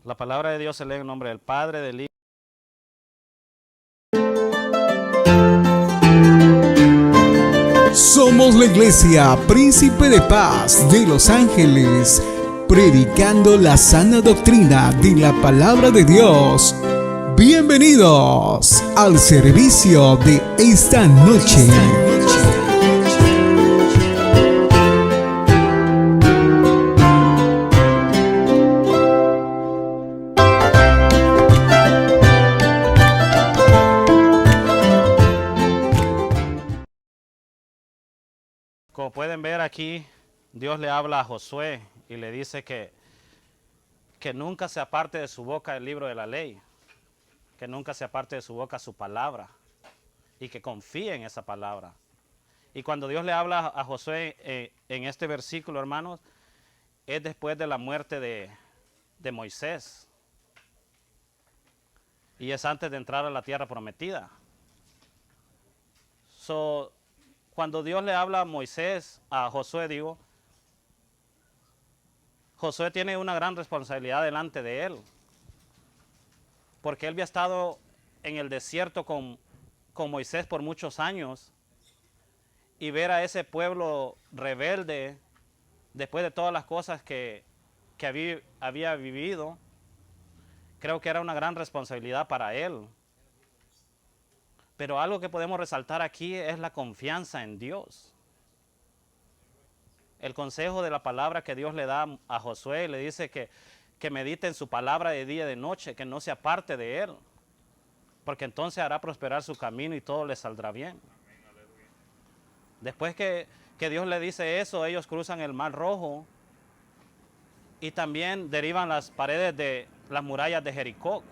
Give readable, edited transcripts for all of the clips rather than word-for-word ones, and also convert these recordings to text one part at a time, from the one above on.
La palabra de Dios se lee en nombre del Padre, del Hijo. Somos la Iglesia Príncipe de Paz de Los Ángeles, predicando la sana doctrina de la palabra de Dios. Bienvenidos al servicio de esta noche. Como pueden ver aquí, Dios le habla a Josué y le dice que nunca se aparte de su boca el libro de la ley, que nunca se aparte de su boca su palabra y que confíe en esa palabra. Y cuando Dios le habla a Josué en este versículo, hermanos, es después de la muerte de Moisés y es antes de entrar a la tierra prometida. Cuando Dios le habla a Moisés, a Josué digo, Josué tiene una gran responsabilidad delante de él, porque él había estado en el desierto con Moisés por muchos años, y ver a ese pueblo rebelde, después de todas las cosas que había vivido, creo que era una gran responsabilidad para él. Pero algo que podemos resaltar aquí es la confianza en Dios. El consejo de la palabra que Dios le da a Josué, le dice que medite en su palabra de día y de noche, que no se aparte de él, porque entonces hará prosperar su camino y todo le saldrá bien. Después que Dios le dice eso, ellos cruzan el Mar Rojo y también derivan las paredes de las murallas de Jericó.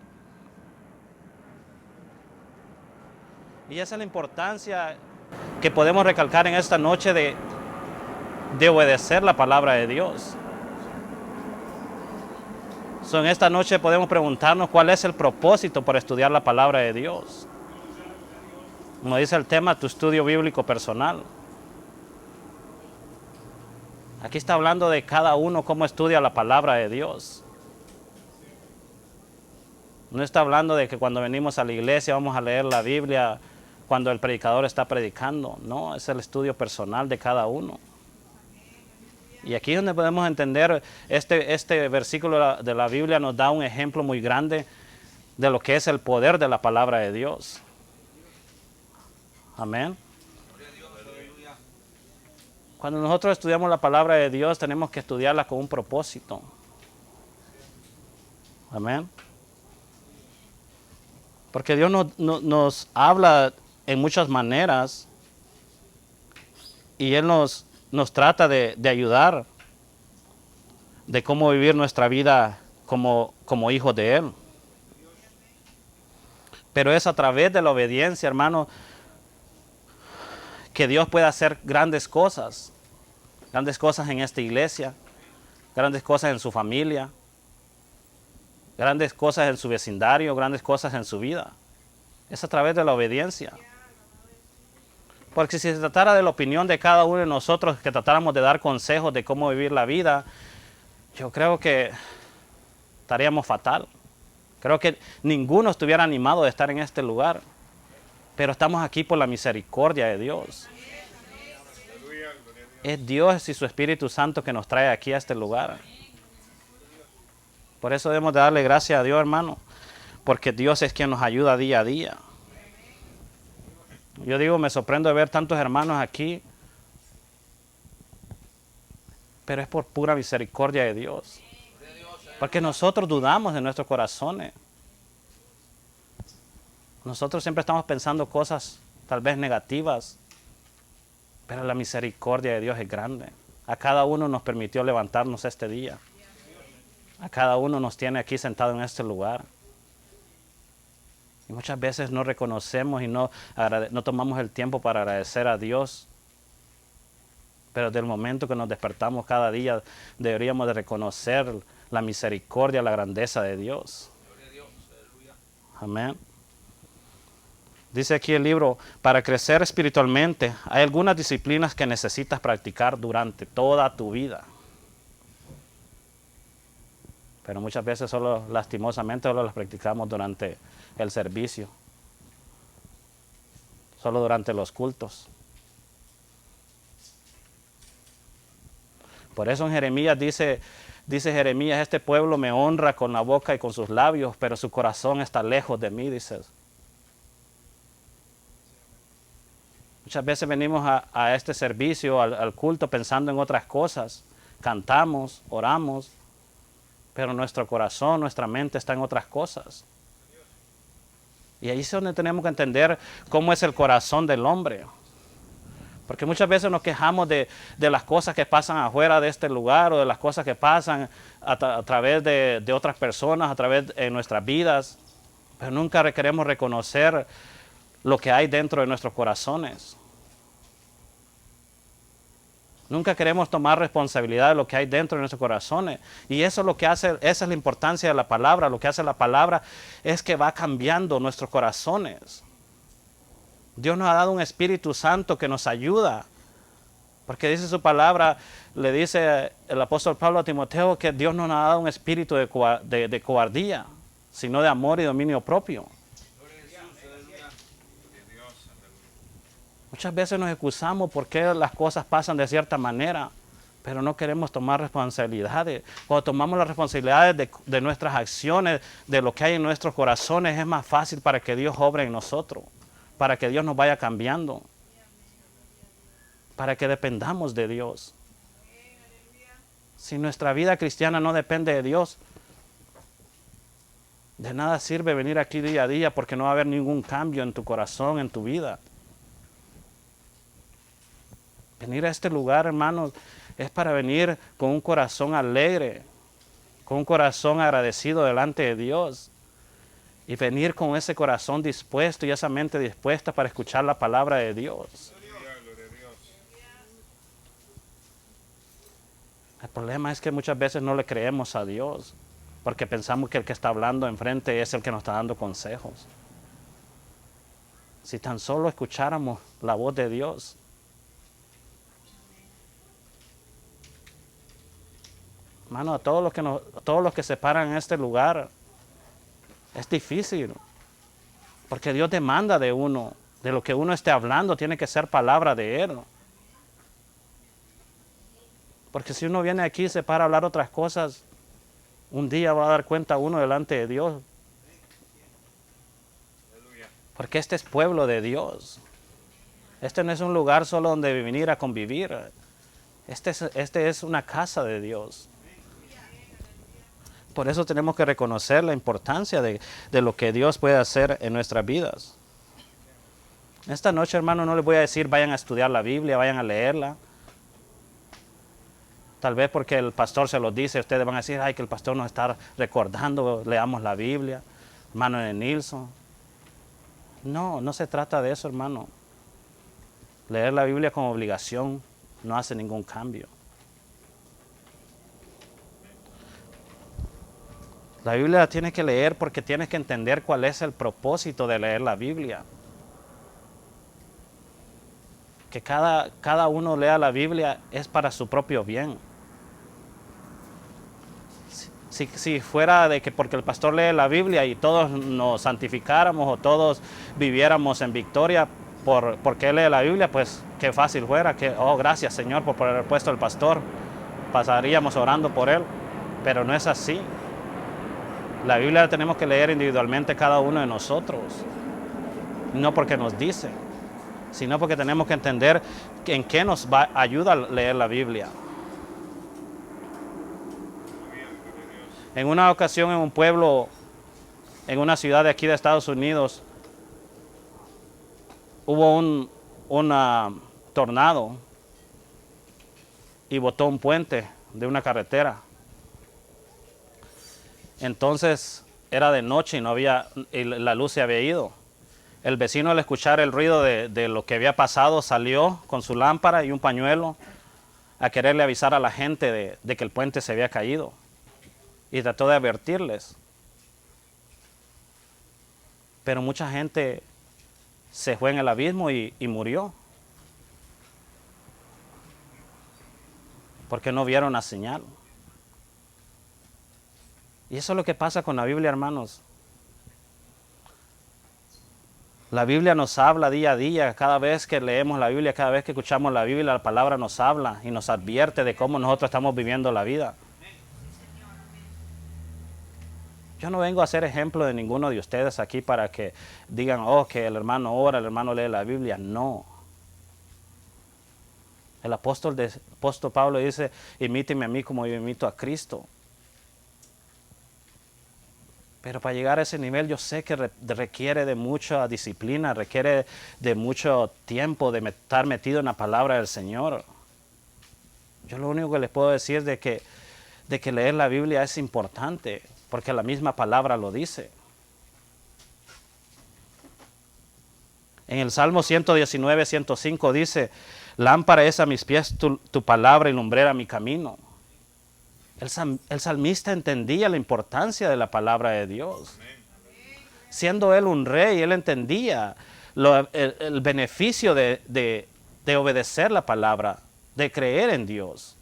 Y esa es la importancia que podemos recalcar en esta noche de obedecer la palabra de Dios. En esta noche podemos preguntarnos cuál es el propósito por estudiar la palabra de Dios. Como dice el tema, tu estudio bíblico personal. Aquí está hablando de cada uno cómo estudia la palabra de Dios. No está hablando de que cuando venimos a la iglesia vamos a leer la Biblia cuando el predicador está predicando. No, es el estudio personal de cada uno. Y aquí es donde podemos entender, este versículo de la Biblia nos da un ejemplo muy grande de lo que es el poder de la palabra de Dios. Amén. Cuando nosotros estudiamos la palabra de Dios, tenemos que estudiarla con un propósito. Amén. Porque Dios nos habla en muchas maneras y Él nos trata de ayudar de cómo vivir nuestra vida como hijos de Él. Pero es a través de la obediencia, hermano, que Dios puede hacer grandes cosas en esta iglesia, grandes cosas en su familia, grandes cosas en su vecindario, grandes cosas en su vida. Es a través de la obediencia. Porque si se tratara de la opinión de cada uno de nosotros, que tratáramos de dar consejos de cómo vivir la vida, yo creo que estaríamos fatal. Creo que ninguno estuviera animado de estar en este lugar. Pero estamos aquí por la misericordia de Dios. Es Dios y su Espíritu Santo que nos trae aquí a este lugar. Por eso debemos de darle gracias a Dios, hermano, porque Dios es quien nos ayuda día a día. Yo digo, me sorprendo de ver tantos hermanos aquí, pero es por pura misericordia de Dios. Porque nosotros dudamos de nuestros corazones. Nosotros siempre estamos pensando cosas tal vez negativas, pero la misericordia de Dios es grande. A cada uno nos permitió levantarnos este día. A cada uno nos tiene aquí sentado en este lugar. Y muchas veces no reconocemos y no tomamos el tiempo para agradecer a Dios. Pero del momento que nos despertamos cada día, deberíamos de reconocer la misericordia, la grandeza de Dios. Amén. Dice aquí el libro, para crecer espiritualmente, hay algunas disciplinas que necesitas practicar durante toda tu vida. Pero muchas veces solo, lastimosamente, solo las practicamos durante el servicio. Solo durante los cultos. Por eso en Jeremías dice Jeremías, este pueblo me honra con la boca y con sus labios, pero su corazón está lejos de mí, dice. Muchas veces venimos a este servicio, al culto, pensando en otras cosas. Cantamos, oramos, pero nuestro corazón, nuestra mente está en otras cosas. Y ahí es donde tenemos que entender cómo es el corazón del hombre. Porque muchas veces nos quejamos de las cosas que pasan afuera de este lugar o de las cosas que pasan a través de otras personas, a través de nuestras vidas. Pero nunca queremos reconocer lo que hay dentro de nuestros corazones. Nunca queremos tomar responsabilidad de lo que hay dentro de nuestros corazones. Y eso es lo que hace, esa es la importancia de la palabra. Lo que hace la palabra es que va cambiando nuestros corazones. Dios nos ha dado un Espíritu Santo que nos ayuda. Porque dice su palabra, le dice el apóstol Pablo a Timoteo que Dios no nos ha dado un espíritu de cobardía, sino de amor y dominio propio. Muchas veces nos excusamos porque las cosas pasan de cierta manera, pero no queremos tomar responsabilidades. Cuando tomamos las responsabilidades de nuestras acciones, de lo que hay en nuestros corazones, es más fácil para que Dios obre en nosotros, para que Dios nos vaya cambiando, para que dependamos de Dios. Si nuestra vida cristiana no depende de Dios, de nada sirve venir aquí día a día porque no va a haber ningún cambio en tu corazón, en tu vida. Venir a este lugar, hermanos, es para venir con un corazón alegre, con un corazón agradecido delante de Dios. Y venir con ese corazón dispuesto y esa mente dispuesta para escuchar la palabra de Dios. El problema es que muchas veces no le creemos a Dios, porque pensamos que el que está hablando enfrente es el que nos está dando consejos. Si tan solo escucháramos la voz de Dios. Hermano, a todos los que se paran en este lugar, es difícil. Porque Dios demanda de uno, de lo que uno esté hablando, tiene que ser palabra de Él. Porque si uno viene aquí y se para a hablar otras cosas, un día va a dar cuenta uno delante de Dios. Porque este es pueblo de Dios. Este no es un lugar solo donde venir a convivir. Este es una casa de Dios. Por eso tenemos que reconocer la importancia de lo que Dios puede hacer en nuestras vidas. Esta noche, hermano, no les voy a decir vayan a estudiar la Biblia, vayan a leerla. Tal vez porque el pastor se los dice, ustedes van a decir, ay, que el pastor nos está recordando, leamos la Biblia, hermano de Nilsson. No, no se trata de eso, hermano. Leer la Biblia como obligación no hace ningún cambio. La Biblia la tienes que leer porque tienes que entender cuál es el propósito de leer la Biblia. Que cada uno lea la Biblia es para su propio bien. Si fuera de que porque el pastor lee la Biblia y todos nos santificáramos o todos viviéramos en victoria porque él lee la Biblia, pues qué fácil fuera, que, oh, gracias Señor por haber puesto el pastor, pasaríamos orando por él, pero no es así. La Biblia la tenemos que leer individualmente cada uno de nosotros, no porque nos dice, sino porque tenemos que entender en qué nos ayuda a leer la Biblia. En una ocasión en un pueblo, en una ciudad de aquí de Estados Unidos, hubo un tornado y botó un puente de una carretera. Entonces era de noche y la luz se había ido. El vecino, al escuchar el ruido de lo que había pasado, salió con su lámpara y un pañuelo a quererle avisar a la gente de que el puente se había caído. Y trató de advertirles. Pero mucha gente se fue en el abismo y murió. Porque no vieron la señal. Y eso es lo que pasa con la Biblia, hermanos. La Biblia nos habla día a día, cada vez que leemos la Biblia, cada vez que escuchamos la Biblia, la palabra nos habla y nos advierte de cómo nosotros estamos viviendo la vida. Yo no vengo a ser ejemplo de ninguno de ustedes aquí para que digan, oh, que el hermano ora, el hermano lee la Biblia. No. El apóstol Pablo dice, imíteme a mí como yo imito a Cristo. Pero para llegar a ese nivel yo sé que requiere de mucha disciplina, requiere de mucho tiempo de estar metido en la palabra del Señor. Yo lo único que les puedo decir de que leer la Biblia es importante, porque la misma palabra lo dice. En el Salmo 119, 105 dice, lámpara es a mis pies tu palabra y lumbrera mi camino. El salmista entendía la importancia de la palabra de Dios. Siendo él un rey, él entendía el beneficio de obedecer la palabra, de creer en Dios.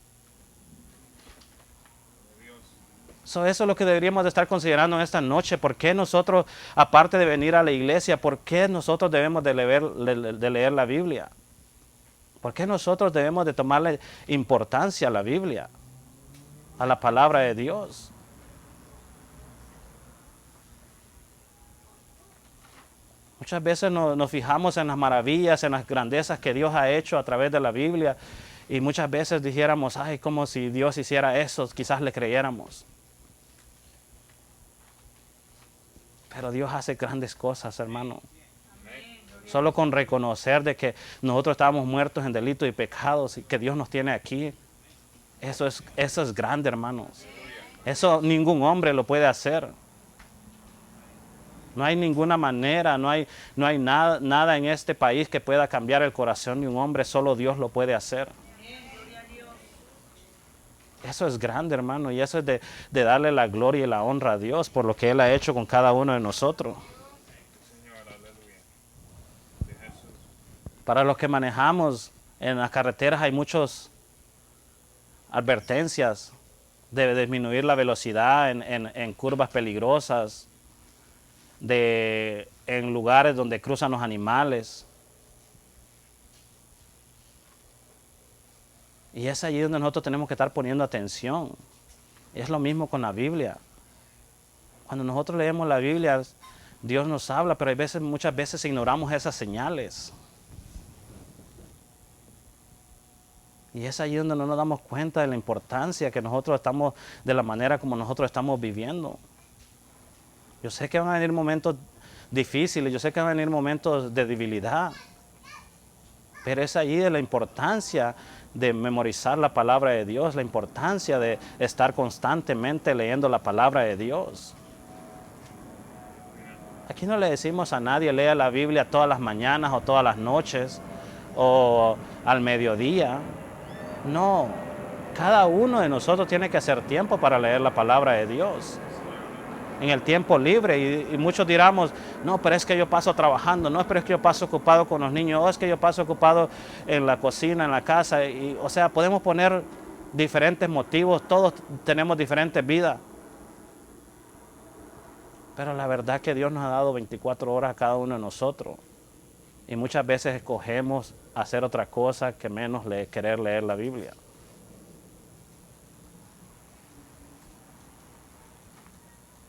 Eso es lo que deberíamos de estar considerando en esta noche. ¿Por qué nosotros, aparte de venir a la iglesia, por qué nosotros debemos de leer la Biblia? ¿Por qué nosotros debemos de tomarle importancia a la Biblia, a la palabra de Dios? Muchas veces nos fijamos en las maravillas, en las grandezas que Dios ha hecho a través de la Biblia, y muchas veces dijéramos, ay, como si Dios hiciera eso, quizás le creyéramos. Pero Dios hace grandes cosas, hermano. Solo con reconocer de que nosotros estábamos muertos en delitos y pecados y que Dios nos tiene aquí. Eso es grande, hermanos. Eso ningún hombre lo puede hacer. No hay ninguna manera, no hay nada en este país que pueda cambiar el corazón de un hombre. Solo Dios lo puede hacer. Eso es grande, hermano, y eso es de darle la gloria y la honra a Dios por lo que Él ha hecho con cada uno de nosotros. Para los que manejamos en las carreteras hay muchas advertencias de disminuir la velocidad en curvas peligrosas, en lugares donde cruzan los animales. Y es allí donde nosotros tenemos que estar poniendo atención. Es lo mismo con la Biblia. Cuando nosotros leemos la Biblia, Dios nos habla, pero muchas veces ignoramos esas señales. Y es allí donde no nos damos cuenta de la importancia que nosotros estamos, de la manera como nosotros estamos viviendo. Yo sé que van a venir momentos difíciles, yo sé que van a venir momentos de debilidad, pero es allí de la importancia de memorizar la palabra de Dios, la importancia de estar constantemente leyendo la palabra de Dios. Aquí no le decimos a nadie lea la Biblia todas las mañanas o todas las noches o al mediodía. No, cada uno de nosotros tiene que hacer tiempo para leer la palabra de Dios. En el tiempo libre, y muchos diramos, no, pero es que yo paso trabajando, no, pero es que yo paso ocupado con los niños, o es que yo paso ocupado en la cocina, en la casa, o sea, podemos poner diferentes motivos, todos tenemos diferentes vidas. Pero la verdad que Dios nos ha dado 24 horas a cada uno de nosotros, y muchas veces escogemos hacer otra cosa que menos querer leer la Biblia.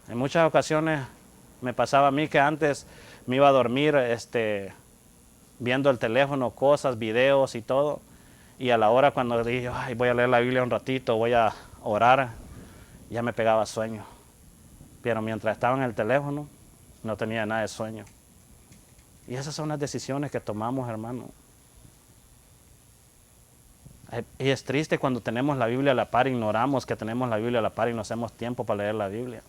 En muchas ocasiones me pasaba a mí que antes me iba a dormir viendo el teléfono, cosas, videos y todo. Y a la hora cuando dije, ay, voy a leer la Biblia un ratito, voy a orar, ya me pegaba sueño. Pero mientras estaba en el teléfono, no tenía nada de sueño. Y esas son las decisiones que tomamos, hermano. Y es triste cuando tenemos la Biblia a la par, ignoramos que tenemos la Biblia a la par y no hacemos tiempo para leer la Biblia.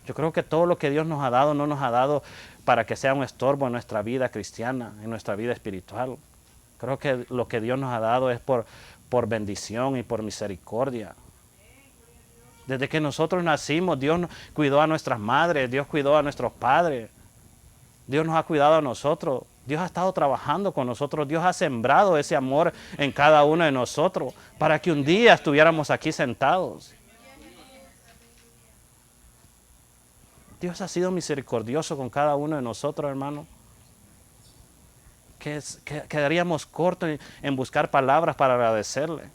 Yo creo que todo lo que Dios nos ha dado, no nos ha dado para que sea un estorbo en nuestra vida cristiana, en nuestra vida espiritual. Creo que lo que Dios nos ha dado es por bendición y por misericordia. Desde que nosotros nacimos, Dios cuidó a nuestras madres, Dios cuidó a nuestros padres. Dios nos ha cuidado a nosotros. Dios ha estado trabajando con nosotros. Dios ha sembrado ese amor en cada uno de nosotros para que un día estuviéramos aquí sentados. Dios ha sido misericordioso con cada uno de nosotros, hermano. Quedaríamos cortos en buscar palabras para agradecerle.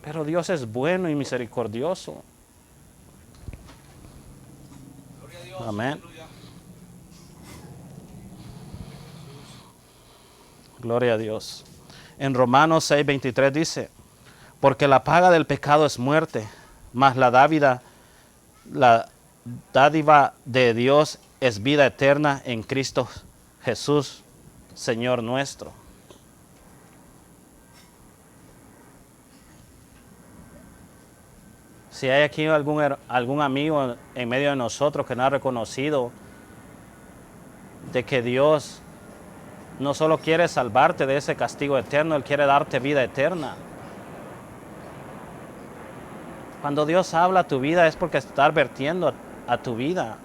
Pero Dios es bueno y misericordioso. Amén. Gloria a Dios. En Romanos 6:23 dice, porque la paga del pecado es muerte, mas la dádiva de Dios es vida eterna en Cristo Jesús, Señor nuestro. Si hay aquí algún amigo en medio de nosotros que no ha reconocido de que Dios no solo quiere salvarte de ese castigo eterno, Él quiere darte vida eterna. Cuando Dios habla a tu vida es porque está advirtiendo a tu vida.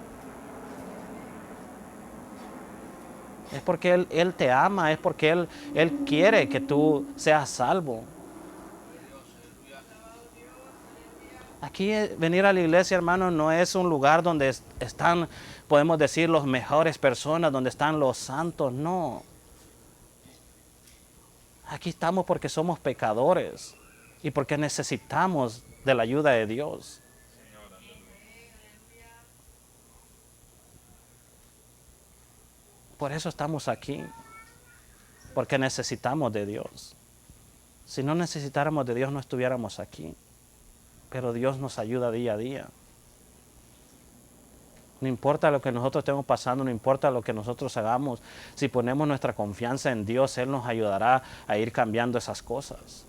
Es porque Él te ama, es porque Él quiere que tú seas salvo. Aquí venir a la iglesia, hermano, no es un lugar donde están, podemos decir, las mejores personas, donde están los santos, no. Aquí estamos porque somos pecadores y porque necesitamos de la ayuda de Dios. Por eso estamos aquí, porque necesitamos de Dios. Si no necesitáramos de Dios, no estuviéramos aquí. Pero Dios nos ayuda día a día. No importa lo que nosotros estemos pasando, no importa lo que nosotros hagamos, si ponemos nuestra confianza en Dios, Él nos ayudará a ir cambiando esas cosas.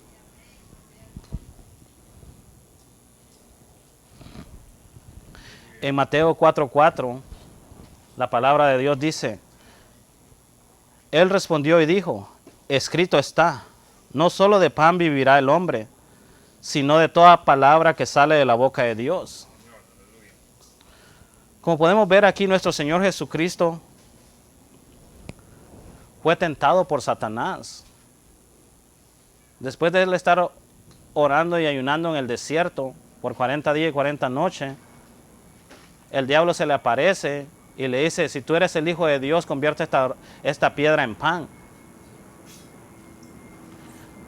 En Mateo 4:4, la palabra de Dios dice, Él respondió y dijo, escrito está, no solo de pan vivirá el hombre, sino de toda palabra que sale de la boca de Dios. Como podemos ver aquí, nuestro Señor Jesucristo fue tentado por Satanás. Después de Él estar orando y ayunando en el desierto por 40 días y 40 noches, el diablo se le aparece y le dice, si tú eres el Hijo de Dios, convierte esta piedra en pan.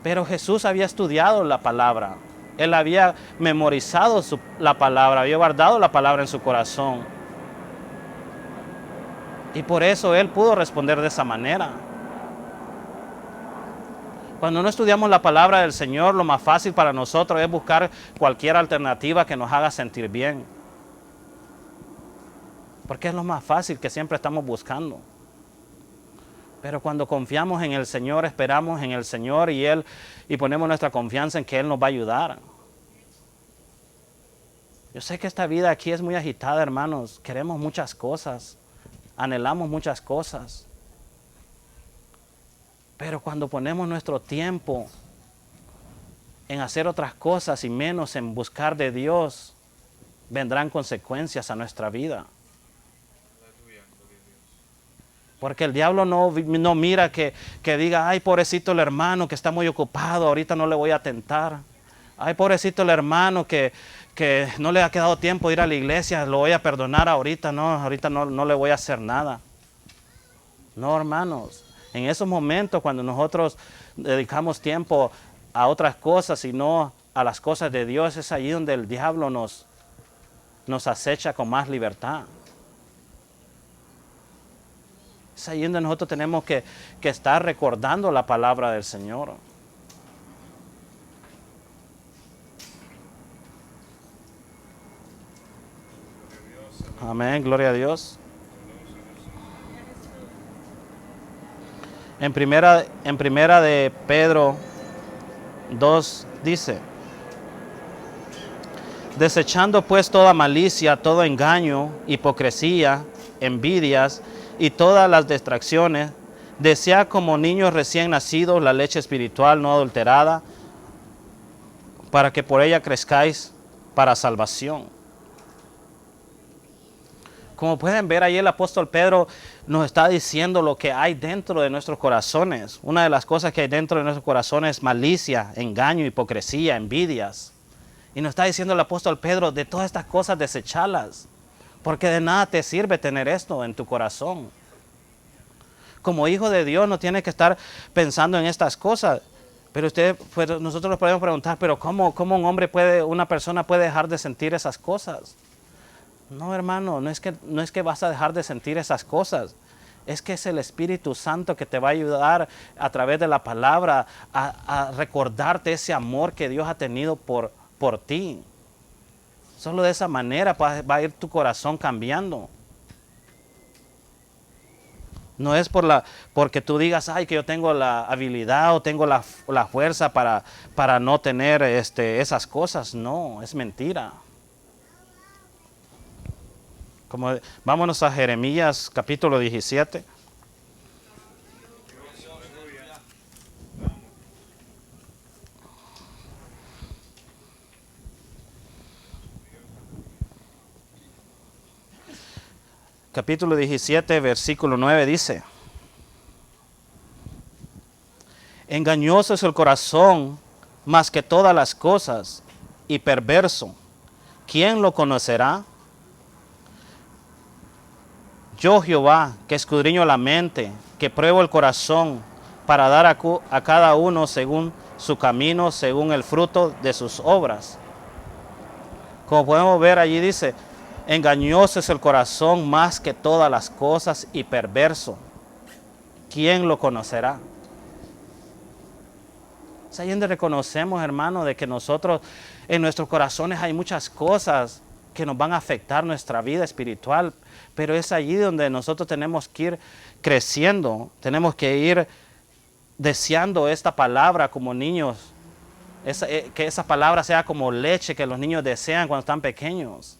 Pero Jesús había estudiado la palabra. Él había memorizado la palabra, había guardado la palabra en su corazón. Y por eso Él pudo responder de esa manera. Cuando no estudiamos la palabra del Señor, lo más fácil para nosotros es buscar cualquier alternativa que nos haga sentir bien. Porque es lo más fácil que siempre estamos buscando. Pero cuando confiamos en el Señor, esperamos en el Señor y ponemos nuestra confianza en que Él nos va a ayudar. Yo sé que esta vida aquí es muy agitada, hermanos. Queremos muchas cosas, anhelamos muchas cosas. Pero cuando ponemos nuestro tiempo en hacer otras cosas y menos en buscar de Dios, vendrán consecuencias a nuestra vida. Porque el diablo no mira que diga, ay, pobrecito el hermano que está muy ocupado, ahorita no le voy a tentar. Ay, pobrecito el hermano que no le ha quedado tiempo de ir a la iglesia, lo voy a perdonar ahorita no le voy a hacer nada. No, hermanos, en esos momentos cuando nosotros dedicamos tiempo a otras cosas y no a las cosas de Dios, es allí donde el diablo nos acecha con más libertad. Es ahí donde nosotros tenemos que estar recordando la palabra del Señor. Amén, gloria a Dios. En primera de Pedro 2 dice, desechando pues toda malicia, todo engaño, hipocresía, envidias y todas las distracciones, desead como niños recién nacidos la leche espiritual no adulterada, para que por ella crezcáis para salvación. Como pueden ver, ahí el apóstol Pedro nos está diciendo lo que hay dentro de nuestros corazones. Una de las cosas que hay dentro de nuestros corazones es malicia, engaño, hipocresía, envidias. Y nos está diciendo el apóstol Pedro, de todas estas cosas desechalas, porque de nada te sirve tener esto en tu corazón. Como hijo de Dios no tiene que estar pensando en estas cosas. Pero nosotros nos podemos preguntar, pero ¿cómo una persona puede dejar de sentir esas cosas? No, hermano, no es que vas a dejar de sentir esas cosas. Es que es el Espíritu Santo que te va a ayudar a través de la palabra a recordarte ese amor que Dios ha tenido por ti. Solo de esa manera va a ir tu corazón cambiando. No es porque tú digas, ay, que yo tengo la habilidad o tengo la fuerza para no tener esas cosas. No, es mentira. Vámonos a Jeremías capítulo 17. Capítulo 17, versículo 9 dice: engañoso es el corazón más que todas las cosas y perverso. ¿Quién lo conocerá? Yo, Jehová, que escudriño la mente, que pruebo el corazón, para dar a cada uno según su camino, según el fruto de sus obras. Como podemos ver allí dice, engañoso es el corazón más que todas las cosas y perverso. ¿Quién lo conocerá? Es ahí donde reconocemos, hermano, de que nosotros en nuestros corazones hay muchas cosas que nos van a afectar nuestra vida espiritual, pero es allí donde nosotros tenemos que ir creciendo, tenemos que ir deseando esta palabra como niños, que esa palabra sea como leche que los niños desean cuando están pequeños,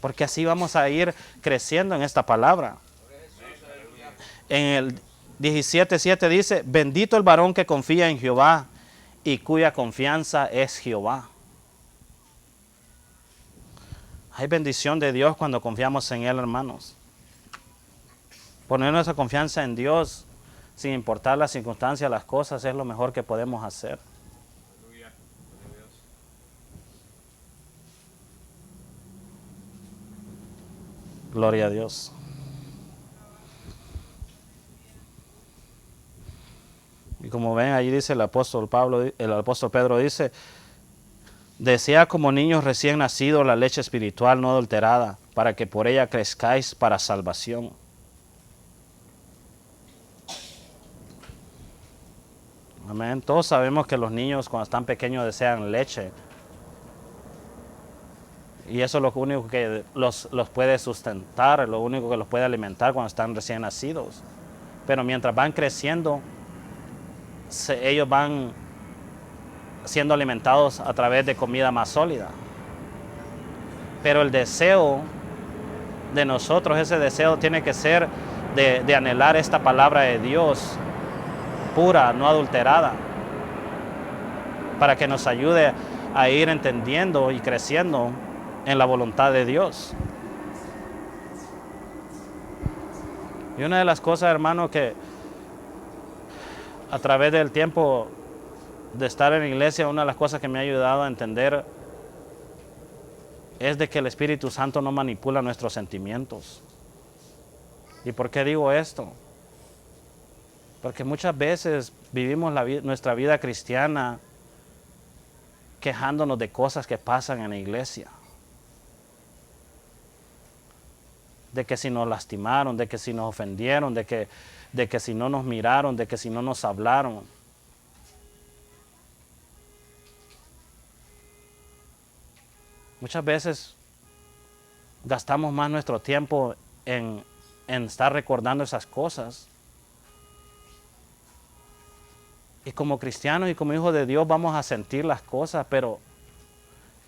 porque así vamos a ir creciendo en esta palabra. En el 17:7 dice, bendito el varón que confía en Jehová y cuya confianza es Jehová. Hay bendición de Dios cuando confiamos en Él, hermanos. Poner nuestra confianza en Dios, sin importar las circunstancias, las cosas, es lo mejor que podemos hacer. Gloria a Dios. Y como ven, allí dice el apóstol Pedro dice, desea como niños recién nacidos la leche espiritual no adulterada, para que por ella crezcáis para salvación. Amén. Todos sabemos que los niños cuando están pequeños desean leche. Y eso es lo único que los puede sustentar, lo único que los puede alimentar cuando están recién nacidos. Pero mientras van creciendo, ellos van siendo alimentados a través de comida más sólida. Pero el deseo de nosotros, ese deseo tiene que ser de anhelar esta palabra de Dios pura, no adulterada, para que nos ayude a ir entendiendo y creciendo en la voluntad de Dios. Y una de las cosas, hermano, que a través del tiempo de estar en la iglesia, una de las cosas que me ha ayudado a entender es de que el Espíritu Santo no manipula nuestros sentimientos. ¿Y por qué digo esto? Porque muchas veces vivimos nuestra vida cristiana quejándonos de cosas que pasan en la iglesia. De que si nos lastimaron, de que si nos ofendieron, de que si no nos miraron, de que si no nos hablaron. Muchas veces gastamos más nuestro tiempo en estar recordando esas cosas. Y como cristianos y como hijos de Dios vamos a sentir las cosas, pero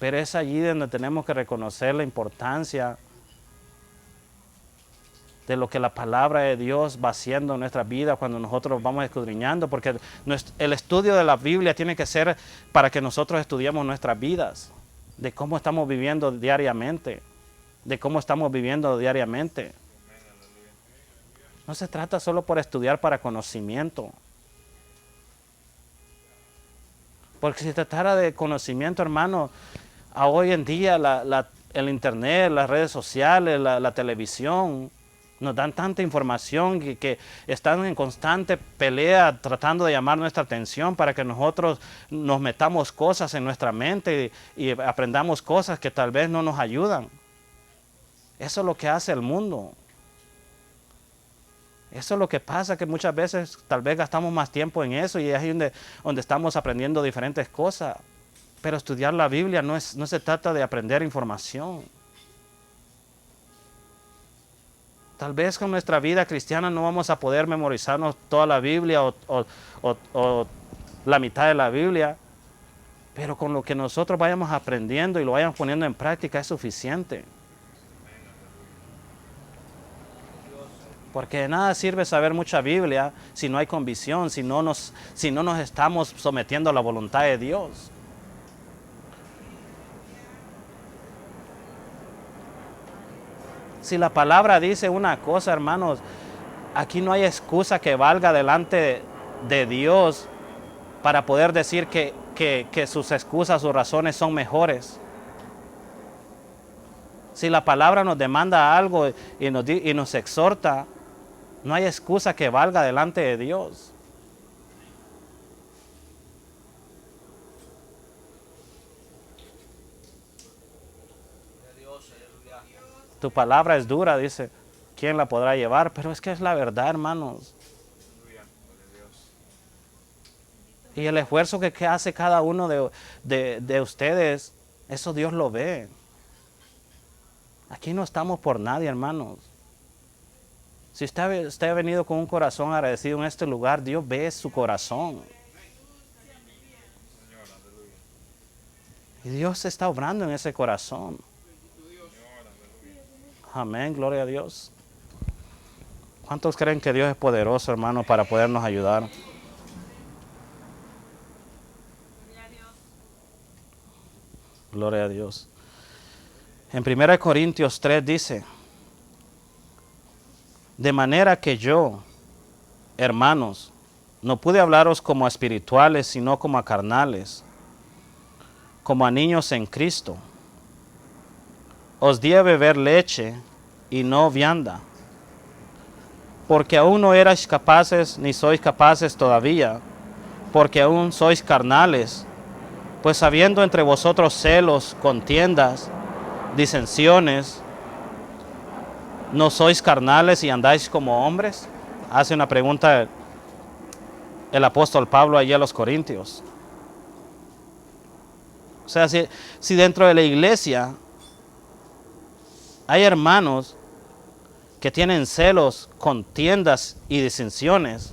es allí donde tenemos que reconocer la importancia de lo que la palabra de Dios va haciendo en nuestra vida cuando nosotros vamos escudriñando, porque el estudio de la Biblia tiene que ser para que nosotros estudiemos nuestras vidas, de cómo estamos viviendo diariamente, No se trata solo por estudiar para conocimiento. Porque si se tratara de conocimiento, hermano, a hoy en día el internet, las redes sociales, la televisión, nos dan tanta información que están en constante pelea tratando de llamar nuestra atención para que nosotros nos metamos cosas en nuestra mente y aprendamos cosas que tal vez no nos ayudan. Eso es lo que hace el mundo. Eso es lo que pasa, que muchas veces tal vez gastamos más tiempo en eso y es ahí donde estamos aprendiendo diferentes cosas. Pero estudiar la Biblia no se trata de aprender información. Tal vez con nuestra vida cristiana no vamos a poder memorizarnos toda la Biblia o la mitad de la Biblia, pero con lo que nosotros vayamos aprendiendo y lo vayamos poniendo en práctica es suficiente. Porque de nada sirve saber mucha Biblia si no hay convicción, si no nos estamos sometiendo a la voluntad de Dios. Si la palabra dice una cosa, hermanos, aquí no hay excusa que valga delante de Dios para poder decir que sus excusas, sus razones son mejores. Si la palabra nos demanda algo y nos exhorta, no hay excusa que valga delante de Dios. Tu palabra es dura, dice, ¿quién la podrá llevar? Pero es que es la verdad, hermanos. Y el esfuerzo que hace cada uno de ustedes, eso Dios lo ve. Aquí no estamos por nadie, hermanos. Si usted ha venido con un corazón agradecido en este lugar, Dios ve su corazón. Y Dios está obrando en ese corazón. Amén, gloria a Dios. ¿Cuántos creen que Dios es poderoso, hermano, para podernos ayudar? Gloria a Dios. En 1 Corintios 3 dice: de manera que yo, hermanos, no pude hablaros como a espirituales, sino como a carnales, como a niños en Cristo. Os di a beber leche y no vianda, porque aún no erais capaces, ni sois capaces todavía, porque aún sois carnales, pues habiendo entre vosotros celos, contiendas, disensiones, ¿no sois carnales y andáis como hombres? Hace una pregunta el apóstol Pablo allí a los Corintios. O sea, si dentro de la iglesia hay hermanos que tienen celos, contiendas y disensiones,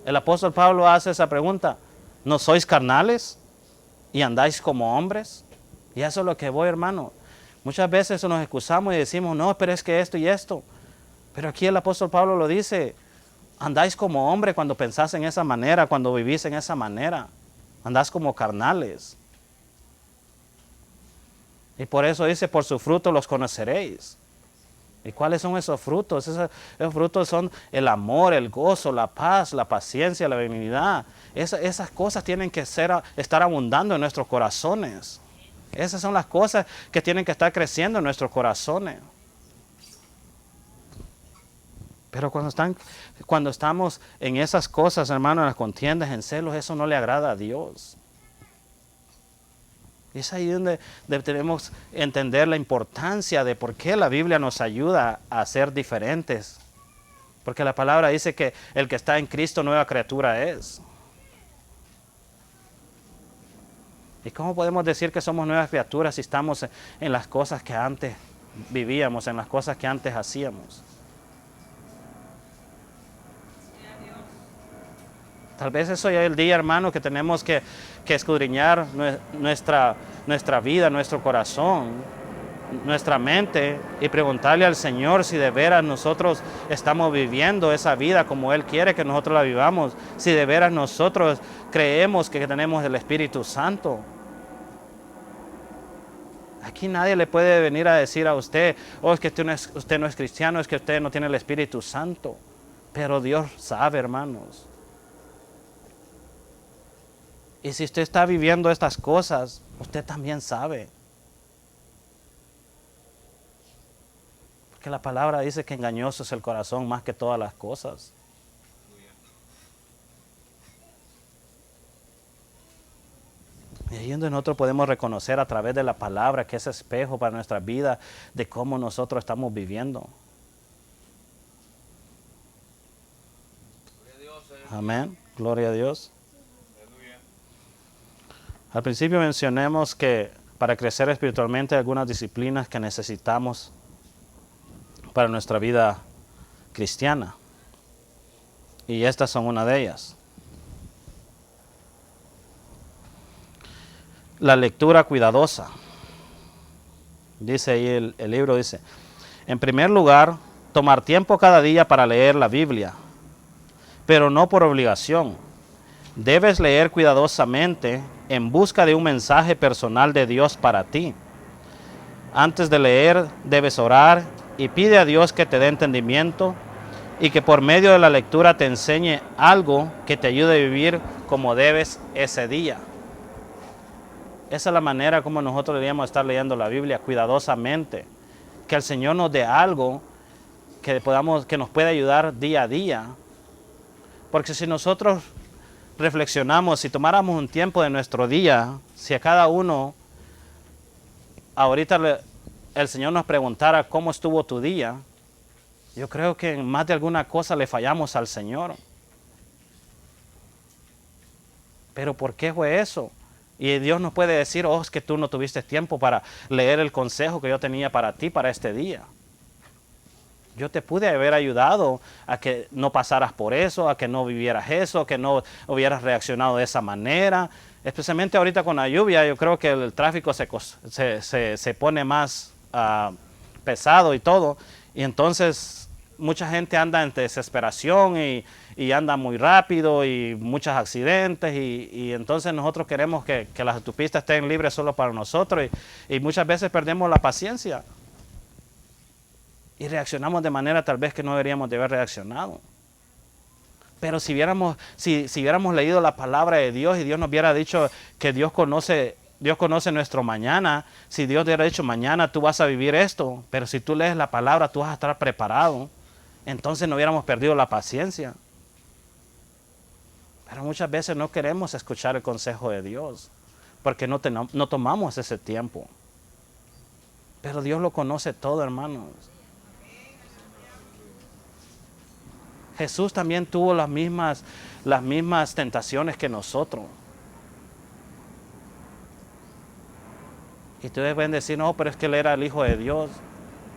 el apóstol Pablo hace esa pregunta: ¿no sois carnales y andáis como hombres? Y eso es lo que voy, hermano. Muchas veces nos excusamos y decimos, no, pero es que esto y esto. Pero aquí el apóstol Pablo lo dice: andáis como hombre cuando pensás en esa manera, cuando vivís en esa manera. Andás como carnales. Y por eso dice, por su fruto los conoceréis. ¿Y cuáles son esos frutos? Esos frutos son el amor, el gozo, la paz, la paciencia, la benignidad. Esas cosas tienen que estar abundando en nuestros corazones. Esas son las cosas que tienen que estar creciendo en nuestros corazones. Pero cuando estamos en esas cosas, hermano, en las contiendas, en celos, eso no le agrada a Dios. Es ahí donde tenemos que entender la importancia de por qué la Biblia nos ayuda a ser diferentes. Porque la palabra dice que el que está en Cristo nueva criatura es. ¿Y cómo podemos decir que somos nuevas criaturas si estamos en las cosas que antes vivíamos, en las cosas que antes hacíamos? Tal vez eso ya es el día, hermano, que tenemos que escudriñar nuestra vida, nuestro corazón, nuestra mente y preguntarle al Señor si de veras nosotros estamos viviendo esa vida como Él quiere que nosotros la vivamos, si de veras nosotros creemos que tenemos el Espíritu Santo. Aquí nadie le puede venir a decir a usted, es que usted no es cristiano, es que usted no tiene el Espíritu Santo. Pero Dios sabe, hermanos. Y si usted está viviendo estas cosas, usted también sabe. Porque la palabra dice que engañoso es el corazón más que todas las cosas. Y ahí es donde nosotros podemos reconocer a través de la palabra que es espejo para nuestra vida de cómo nosotros estamos viviendo. Amén. Gloria a Dios. Al principio mencionemos que para crecer espiritualmente hay algunas disciplinas que necesitamos para nuestra vida cristiana. Y estas son una de ellas. La lectura cuidadosa. Dice ahí el libro, dice, en primer lugar, tomar tiempo cada día para leer la Biblia, pero no por obligación. Debes leer cuidadosamente en busca de un mensaje personal de Dios para ti. Antes de leer, debes orar y pide a Dios que te dé entendimiento y que por medio de la lectura te enseñe algo que te ayude a vivir como debes ese día. Esa es la manera como nosotros deberíamos estar leyendo la Biblia, cuidadosamente. Que el Señor nos dé algo que nos pueda ayudar día a día. Porque si nosotros reflexionamos, si tomáramos un tiempo de nuestro día, si a cada uno, ahorita el Señor nos preguntara cómo estuvo tu día, yo creo que en más de alguna cosa le fallamos al Señor. Pero ¿por qué fue eso? Y Dios nos puede decir, es que tú no tuviste tiempo para leer el consejo que yo tenía para ti para este día. Yo te pude haber ayudado a que no pasaras por eso, a que no vivieras eso, que no hubieras reaccionado de esa manera. Especialmente ahorita con la lluvia, yo creo que el tráfico se pone más pesado y todo. Y entonces mucha gente anda en desesperación y anda muy rápido y muchos accidentes. Y entonces nosotros queremos que las autopistas estén libres solo para nosotros. Y muchas veces perdemos la paciencia. Y reaccionamos de manera tal vez que no deberíamos de haber reaccionado. Pero si hubiéramos leído la palabra de Dios y Dios nos hubiera dicho que Dios conoce nuestro mañana, si Dios hubiera dicho mañana tú vas a vivir esto, pero si tú lees la palabra tú vas a estar preparado, entonces no hubiéramos perdido la paciencia. Pero muchas veces no queremos escuchar el consejo de Dios porque no tomamos ese tiempo. Pero Dios lo conoce todo, hermanos. Jesús también tuvo las mismas tentaciones que nosotros. Y ustedes pueden decir, no, pero es que Él era el Hijo de Dios.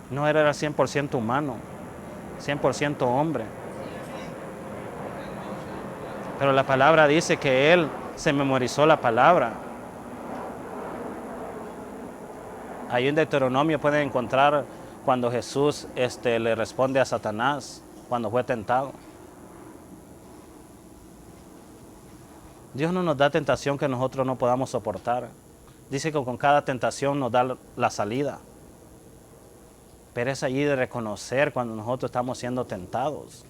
No, Él era 100% humano, 100% hombre. Pero la palabra dice que Él se memorizó la palabra. Ahí en Deuteronomio pueden encontrar cuando Jesús le responde a Satanás cuando fue tentado. Dios no nos da tentación que nosotros no podamos soportar. Dice que con cada tentación nos da la salida. Pero es allí de reconocer cuando nosotros estamos siendo tentados.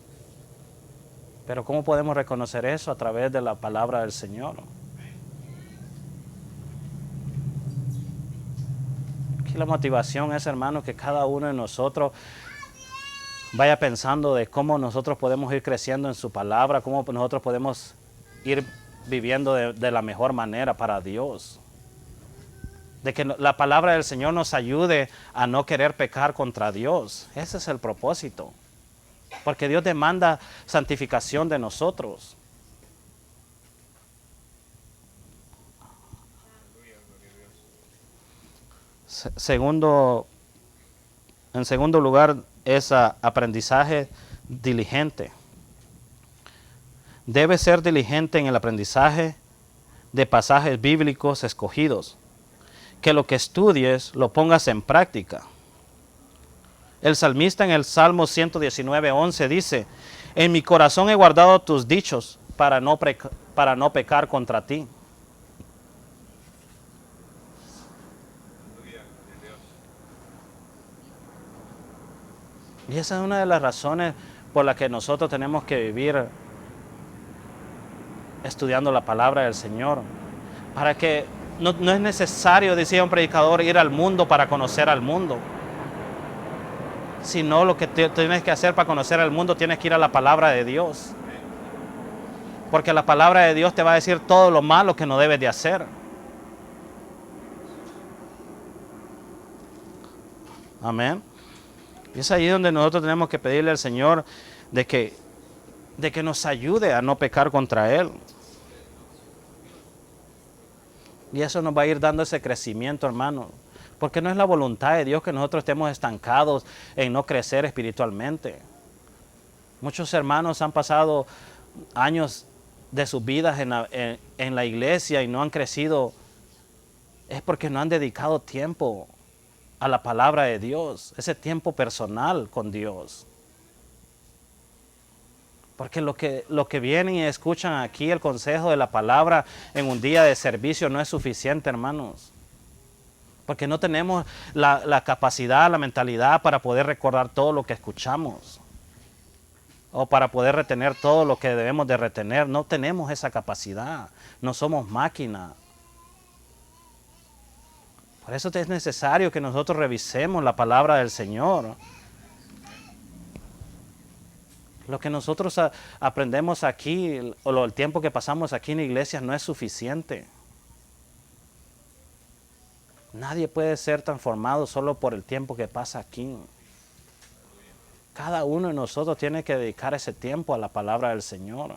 Pero ¿cómo podemos reconocer eso? A través de la palabra del Señor. Aquí la motivación es, hermano, que cada uno de nosotros vaya pensando de cómo nosotros podemos ir creciendo en su palabra, cómo nosotros podemos ir viviendo de la mejor manera para Dios. De que la palabra del Señor nos ayude a no querer pecar contra Dios. Ese es el propósito. Porque Dios demanda santificación de nosotros. En segundo lugar, es aprendizaje diligente. Debe ser diligente en el aprendizaje de pasajes bíblicos escogidos. Que lo que estudies lo pongas en práctica. El salmista en el Salmo 119:11 dice, en mi corazón he guardado tus dichos para no pecar contra ti. Y esa es una de las razones por las que nosotros tenemos que vivir estudiando la palabra del Señor. Para que no es necesario, decía un predicador, ir al mundo para conocer al mundo. Sino lo que tienes que hacer para conocer al mundo, tienes que ir a la palabra de Dios. Porque la palabra de Dios te va a decir todo lo malo que no debes de hacer. Amén. Y es ahí donde nosotros tenemos que pedirle al Señor de que nos ayude a no pecar contra Él. Y eso nos va a ir dando ese crecimiento, hermano. Porque no es la voluntad de Dios que nosotros estemos estancados en no crecer espiritualmente. Muchos hermanos han pasado años de sus vidas en la iglesia y no han crecido. Es porque no han dedicado tiempo a la palabra de Dios, ese tiempo personal con Dios. Porque lo que vienen y escuchan aquí, el consejo de la palabra en un día de servicio, no es suficiente, hermanos. Porque no tenemos la capacidad, la mentalidad para poder recordar todo lo que escuchamos. O para poder retener todo lo que debemos de retener. No tenemos esa capacidad. No somos máquina. Por eso es necesario que nosotros revisemos la palabra del Señor. Lo que nosotros aprendemos aquí, o el tiempo que pasamos aquí en la iglesia, no es suficiente. Nadie puede ser transformado solo por el tiempo que pasa aquí. Cada uno de nosotros tiene que dedicar ese tiempo a la palabra del Señor.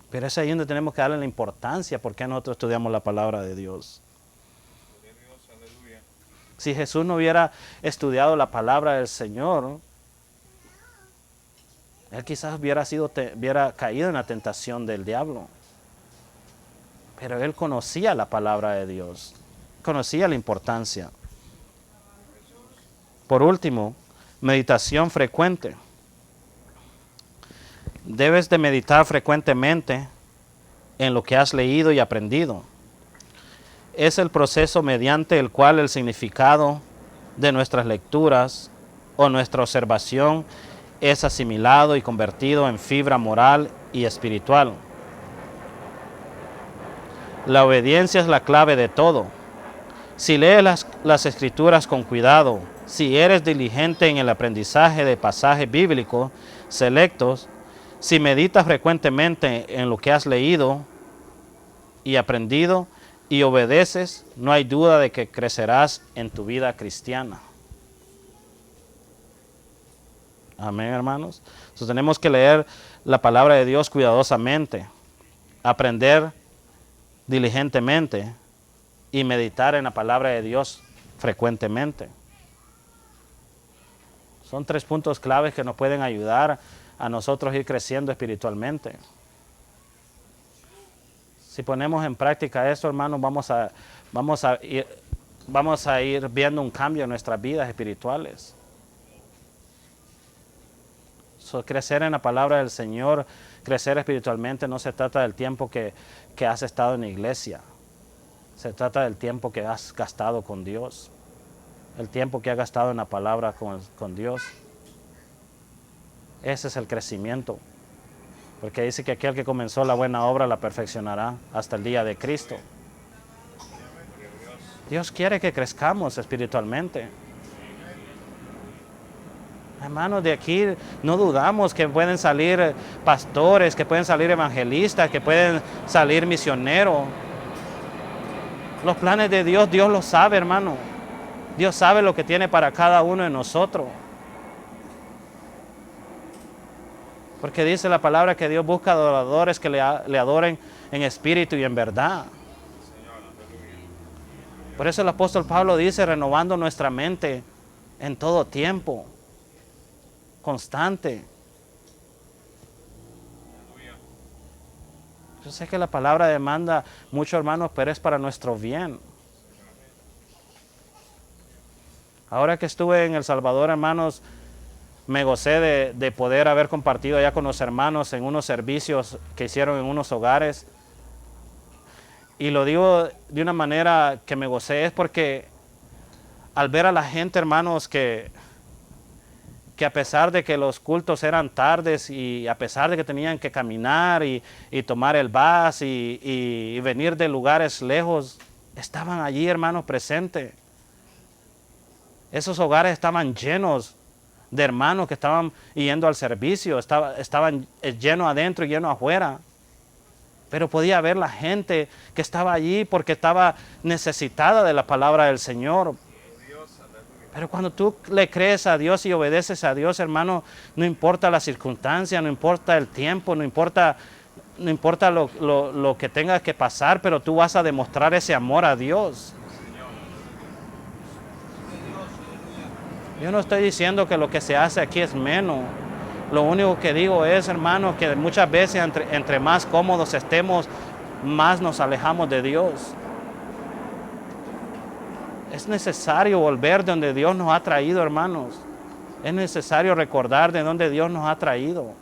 Pero es ahí donde tenemos que darle la importancia porque nosotros estudiamos la palabra de Dios. Si Jesús no hubiera estudiado la palabra del Señor, Él quizás hubiera caído en la tentación del diablo. Pero Él conocía la palabra de Dios, conocía la importancia. Por último, meditación frecuente. Debes de meditar frecuentemente en lo que has leído y aprendido. Es el proceso mediante el cual el significado de nuestras lecturas o nuestra observación es asimilado y convertido en fibra moral y espiritual. La obediencia es la clave de todo. Si lees las escrituras con cuidado, si eres diligente en el aprendizaje de pasajes bíblicos selectos, si meditas frecuentemente en lo que has leído y aprendido y obedeces, no hay duda de que crecerás en tu vida cristiana. Amén, hermanos. Entonces tenemos que leer la palabra de Dios cuidadosamente, aprender diligentemente y meditar en la palabra de Dios frecuentemente. Son 3 puntos claves que nos pueden ayudar a nosotros ir creciendo espiritualmente. Si ponemos en práctica esto, hermanos, vamos a ir viendo un cambio en nuestras vidas espirituales. Crecer en la palabra del Señor, crecer espiritualmente, no se trata del tiempo que has estado en la iglesia. Se trata del tiempo que has gastado con Dios. El tiempo que has gastado en la palabra con Dios. Ese es el crecimiento. Porque dice que aquel que comenzó la buena obra la perfeccionará hasta el día de Cristo. Dios quiere que crezcamos espiritualmente. Hermanos, de aquí no dudamos que pueden salir pastores, que pueden salir evangelistas, que pueden salir misioneros. Los planes de Dios, Dios los sabe, hermano. Dios sabe lo que tiene para cada uno de nosotros. Porque dice la palabra que Dios busca adoradores que le adoren en espíritu y en verdad. Por eso el apóstol Pablo dice, renovando nuestra mente en todo tiempo, constante. Yo sé que la palabra demanda mucho, hermanos, pero es para nuestro bien. Ahora que estuve en El Salvador, hermanos, me gocé de poder haber compartido allá con los hermanos en unos servicios que hicieron en unos hogares. Y lo digo de una manera que me gocé, es porque al ver a la gente, hermanos, que que a pesar de que los cultos eran tardes y a pesar de que tenían que caminar y tomar el bus y venir de lugares lejos, estaban allí, hermanos, presentes. Esos hogares estaban llenos de hermanos que estaban yendo al servicio, estaban llenos adentro y llenos afuera. Pero podía ver la gente que estaba allí porque estaba necesitada de la palabra del Señor. Pero cuando tú le crees a Dios y obedeces a Dios, hermano, no importa la circunstancia, no importa el tiempo, no importa lo que tenga que pasar, pero tú vas a demostrar ese amor a Dios. Yo no estoy diciendo que lo que se hace aquí es menos. Lo único que digo es, hermano, que muchas veces entre más cómodos estemos, más nos alejamos de Dios. Es necesario volver de donde Dios nos ha traído, hermanos. Es necesario recordar de dónde Dios nos ha traído.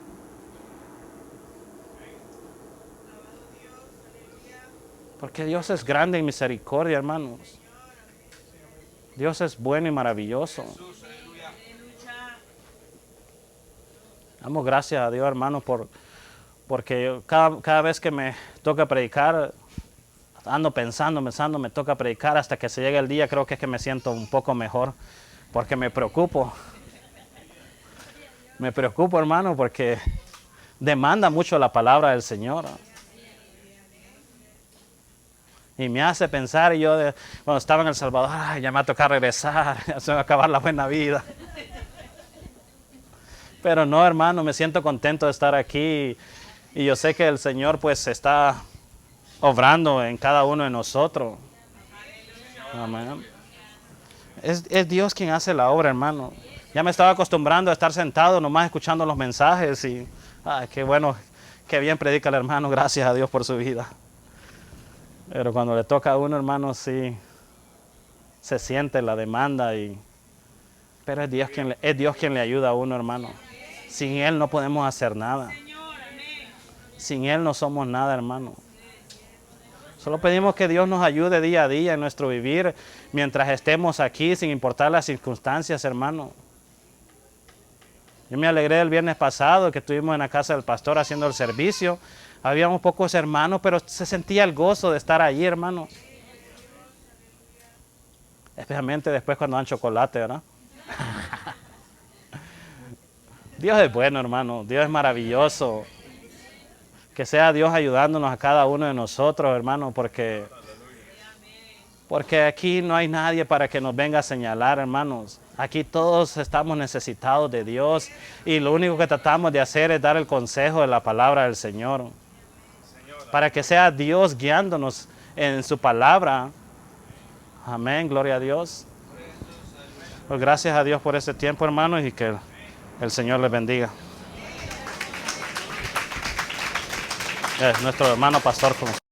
Porque Dios es grande en misericordia, hermanos. Dios es bueno y maravilloso. Damos gracias a Dios, hermanos, porque cada vez que me toca predicar, ando pensando, me toca predicar hasta que se llegue el día, creo que es que me siento un poco mejor, porque me preocupo. Me preocupo, hermano, porque demanda mucho la palabra del Señor. Y me hace pensar, y yo cuando estaba en El Salvador, ay, ya me va a tocar regresar, ya se me va a acabar la buena vida. Pero no, hermano, me siento contento de estar aquí y yo sé que el Señor pues está obrando en cada uno de nosotros. Amén. Es Dios quien hace la obra, hermano. Ya me estaba acostumbrando a estar sentado nomás escuchando los mensajes y qué bueno, qué bien predica el hermano, gracias a Dios por su vida. Pero cuando le toca a uno, hermano, sí se siente la demanda pero es Dios quien le ayuda a uno, hermano. Sin Él no podemos hacer nada. Sin Él no somos nada, hermano. Solo pedimos que Dios nos ayude día a día en nuestro vivir, mientras estemos aquí, sin importar las circunstancias, hermano. Yo me alegré el viernes pasado que estuvimos en la casa del pastor haciendo el servicio. Habíamos pocos hermanos, pero se sentía el gozo de estar allí, hermano. Especialmente después cuando dan chocolate, ¿verdad? Dios es bueno, hermano. Dios es maravilloso. Que sea Dios ayudándonos a cada uno de nosotros, hermano, porque aquí no hay nadie para que nos venga a señalar, hermanos. Aquí todos estamos necesitados de Dios y lo único que tratamos de hacer es dar el consejo de la palabra del Señor. Para que sea Dios guiándonos en su palabra. Amén, gloria a Dios. Pues gracias a Dios por este tiempo, hermanos, y que el Señor les bendiga. Nuestro hermano pastor con